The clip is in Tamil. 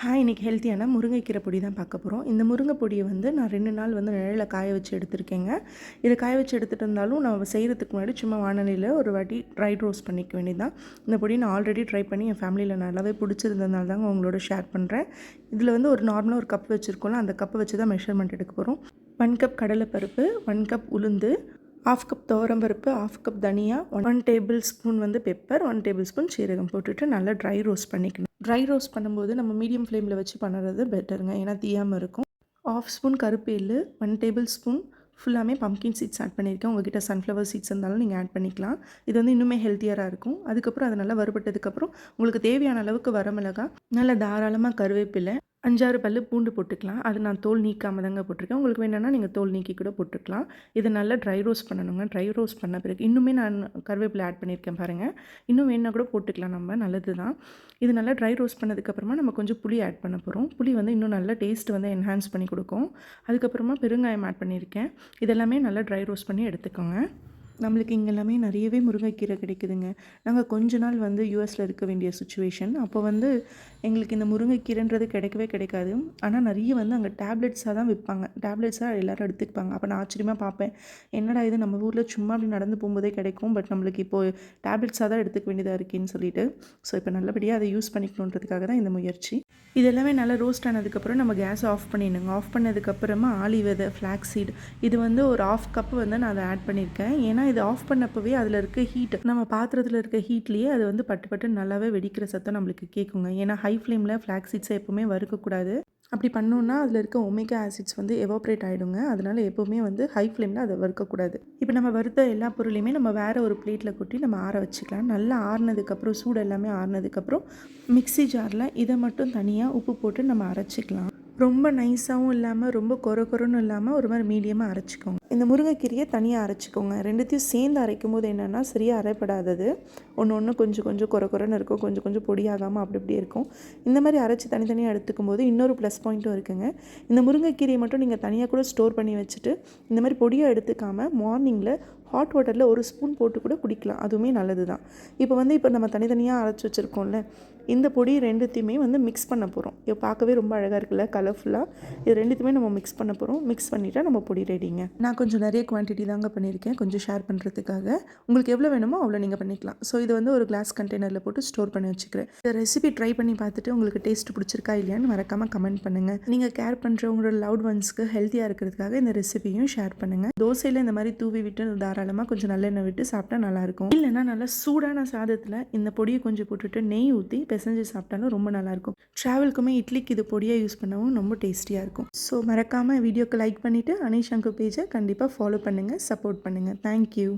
இன்றைக்கி ஹெல்த்தியான முருங்கைக்கீரை பொடி தான் பார்க்க போகிறோம். இந்த முருங்கை பொடியை வந்து நான் 2 நாள் வந்து நிழலில் காய வச்சு எடுத்திருக்கேங்க. இதை காய வச்சு எடுத்துகிட்டு இருந்தாலும் நான் செய்கிறதுக்கு முன்னாடி சும்மா வானலியில் ஒரு வாட்டி ட்ரை ரோஸ்ட் பண்ணிக்க வேண்டியது தான். இந்த பொடியை நான் ஆல்ரெடி ட்ரை பண்ணி என் ஃபேமிலியில் நல்லாவே பிடிச்சிருந்ததுனால தாங்க உங்களோட ஷேர் பண்ணுறேன். இதில் வந்து ஒரு நார்மலாக ஒரு கப் வச்சுருக்கோம்ல, அந்த கப்பை வச்சு தான் மெஷர்மெண்ட் எடுக்க போகிறோம். 1 கப் கடலைப்பருப்பு, 1 கப் உளுந்து, 1/2 கப் துவரம்பருப்பு, 1/2 கப் தனியா, 1 டேபிள் ஸ்பூன் வந்து பெப்பர், 1 டேபிள் ஸ்பூன் சீரகம் போட்டுட்டு நல்லா ட்ரை ரோஸ்ட் பண்ணிக்கணும். ட்ரை ரோஸ்ட் பண்ணும்போது நம்ம மீடியம் ஃப்ளேமில் வச்சு பண்ணுறது பெட்டருங்க, ஏன்னா தீயாமல் இருக்கும். 1/2 ஸ்பூன் கருப்பேல், 1 டேபிள் ஸ்பூன் ஃபுல்லாமே பம்கின் சீட்ஸ் ஆட் பண்ணியிருக்கேன். உங்கள்கிட்ட சன்ஃப்ளவர் சீட்ஸ் இருந்தாலும் நீங்கள் ஆட் பண்ணிக்கலாம். இது வந்து இன்னுமே ஹெல்த்தியராக இருக்கும். அதுக்கப்புறம் அது நல்லா வறுபட்டதுக்கப்புறம் உங்களுக்கு தேவையான அளவுக்கு வரமிளகா, நல்லா தாராளமாக கருவேப்பிலை, 5-6 பல்லு பூண்டு போட்டுக்கலாம். அது நான் தோல் நீக்காமல் தாங்க போட்டிருக்கேன். உங்களுக்கு வேணும்னா நீங்கள் தோல் நீக்கி கூட போட்டுக்கலாம். இதை நல்லா ட்ரை ரோஸ்ட் பண்ணணுங்க. ட்ரை ரோஸ்ட் பண்ண பிறகு இன்னுமே நான் கருவேப்பிலை ஆட் பண்ணியிருக்கேன் பாருங்கள். இன்னும் வேணுன்னா கூட போட்டுக்கலாம், நம்ம நல்லது தான். இது நல்லா ட்ரை ரோஸ்ட் பண்ணதுக்கப்புறமா நம்ம கொஞ்சம் புளி ஆட் பண்ண போகிறோம். புளி வந்து இன்னும் நல்லா டேஸ்ட் வந்து என்ஹான்ஸ் பண்ணி கொடுக்கும். அதுக்கப்புறமா பெருங்காயம் ஆட் பண்ணியிருக்கேன். இதெல்லாமே நல்லா ட்ரை ரோஸ்ட் பண்ணி எடுத்துக்கோங்க. நம்மளுக்கு இங்கே எல்லாமே நிறையவே முருங்கைக்கீரை கிடைக்குதுங்க. நாங்கள் கொஞ்ச நாள் வந்து யூஎஸில் இருக்க வேண்டிய சுச்சுவேஷன். அப்போ வந்து எங்களுக்கு இந்த முருங்கைக்கீரைன்றது கிடைக்கவே கிடைக்காது. ஆனால் நிறைய வந்து அங்கே டேப்லெட்ஸாக தான் விற்பாங்க. டேப்லெட்ஸாக எல்லோரும் எடுத்துப்பாங்க. அப்போ நான் ஆச்சரியமாக பார்ப்பேன், என்னடா இது நம்ம ஊரில் சும்மா அப்படி நடந்து போகும்போதே கிடைக்கும், பட் நம்மளுக்கு இப்போது டேப்லெட்ஸாக தான் எடுத்துக்க வேண்டியதாக இருக்கேன்னு சொல்லிட்டு. ஸோ இப்போ நல்லபடியாக அதை யூஸ் பண்ணிக்கணுன்றதுக்காக தான் இந்த முயற்சி. இது எல்லாமே நல்லா ரோஸ்ட் ஆனதுக்கப்புறம் நம்ம கேஸை ஆஃப் பண்ணிடணுங்க. ஆஃப் பண்ணதுக்கப்புறமா ஆலி விதை, ஃப்ளாக்ஸ் சீட், இது வந்து ஒரு 1/2 கப் வந்து நான் அதை ஆட் பண்ணியிருக்கேன். ஏன்னா இது ஆஃப் பண்ணப்பவே அதில் இருக்க ஹீட், நம்ம பாத்திரத்தில் இருக்க ஹீட்லேயே அது வந்து பட்டு நல்லாவே வெடிக்கிற சத்தம் நம்மளுக்கு கேட்குங்க. ஏன்னா ஹை ஃப்ளேமில் ஃப்ளாக்ஸ் சீட்ஸை எப்போவுமே வறுக்கக்கூடாது. அப்படி பண்ணோன்னா அதில் இருக்க ஒமேகா ஆசிட்ஸ் வந்து எவாப்ரேட் ஆகிடுங்க. அதனால் எப்போவுமே வந்து ஹை ஃப்ளேமில் அதை வறுக்கக்கூடாது. இப்போ நம்ம வறுத்த எல்லா பொருளையுமே நம்ம வேறு ஒரு பிளேட்டில் கொட்டி நம்ம ஆற வச்சுக்கலாம். நல்லா ஆறுனதுக்கப்புறம், சூடு எல்லாமே ஆறுனதுக்கப்புறம் மிக்ஸி ஜாரில் இதை மட்டும் தனியாக உப்பு போட்டு நம்ம அரைச்சிக்கலாம். ரொம்ப நைஸாகவும் இல்லாமல் ரொம்ப கொரன்னு இல்லாமல் ஒரு மாதிரி மீடியமாக அரைச்சிக்கோங்க. இந்த முருங்கைக்கீரையை தனியாக அரைச்சிக்கோங்க. ரெண்டுத்தையும் சேர்ந்து அரைக்கும் போது என்னென்னா சரியாக அரைப்படாதது. ஒன்று கொஞ்சம் கொரன்னு இருக்கும், கொஞ்சம் பொடியாகாமல் அப்படி இருக்கும். இந்த மாதிரி அரைச்சி தனித்தனியாக எடுத்துக்கும் போது இன்னொரு ப்ளஸ் பாயிண்ட்டும் இருக்குங்க. இந்த முருங்கைக்கீரையை மட்டும் நீங்கள் தனியாக கூட ஸ்டோர் பண்ணி வச்சுட்டு இந்த மாதிரி பொடியாக எடுத்துக்காமல் மார்னிங்கில் ஹாட் வாட்டரில் 1 ஸ்பூன் போட்டு கூட குடிக்கலாம். அதுவுமே நல்லது தான். இப்போ நம்ம தனித்தனியாக அரைச்சி வச்சுருக்கோம்ல, இந்த பொடி ரெண்டுத்தையுமே வந்து மிக்ஸ் பண்ண போகிறோம். இப்போ பார்க்கவே ரொம்ப அழகாக இருக்குல்ல, கலர்ஃபுல்லாக. இது ரெண்டுத்தையுமே நம்ம மிக்ஸ் பண்ண போகிறோம். மிக்ஸ் பண்ணிவிட்டா நம்ம பொடி ரெடிங்க. நான் கொஞ்சம் நிறைய குவான்டிட்டி தாங்க பண்ணியிருக்கேன், கொஞ்சம் ஷேர் பண்ணுறதுக்காக. உங்களுக்கு எவ்வளோ வேணுமோ அவ்வளோ நீங்கள் பண்ணிக்கலாம். ஸோ இது வந்து ஒரு கிளாஸ் கண்டெய்னரில் போட்டு ஸ்டோர் பண்ணி வச்சுக்கிறேன். இந்த ரெசிபி ட்ரை பண்ணி பார்த்துட்டு உங்களுக்கு டேஸ்ட் பிடிச்சிருக்கா இல்லையான்னு மறக்காமல் கமெண்ட் பண்ணுங்கள். நீங்கள் கேர் பண்ணுற உங்களோட லவ்ட் ஒன்ஸ்க்கு ஹெல்த்தியாக இருக்கிறதுக்காக இந்த ரெசிபியும் ஷேர் பண்ணுங்கள். தோசையில் இந்த மாதிரி தூவி விட்டு தாராளமாக கொஞ்சம் நல்லெண்ணெய் விட்டு சாப்பிட்டா நல்லாயிருக்கும். இல்லைன்னா நல்லா சூடான சாதத்தில் இந்த பொடியை கொஞ்சம் போட்டுட்டு நெய் ஊற்றி பிசைஞ்சு சாப்பிட்டாலும் ரொம்ப நல்லாயிருக்கும். ட்ராவலுக்குமே இட்லிக்கு இது பொடியாக யூஸ் பண்ணவும் ரொம்ப டேஸ்டியாக இருக்கும். ஸோ மறக்காமல் வீடியோக்கு லைக் பண்ணிவிட்டு அனீஷ் அங்கு பேஜை கண்டிப்பாக ஃபாலோ பண்ணுங்கள், சப்போர்ட் பண்ணுங்கள். தேங்க்யூ.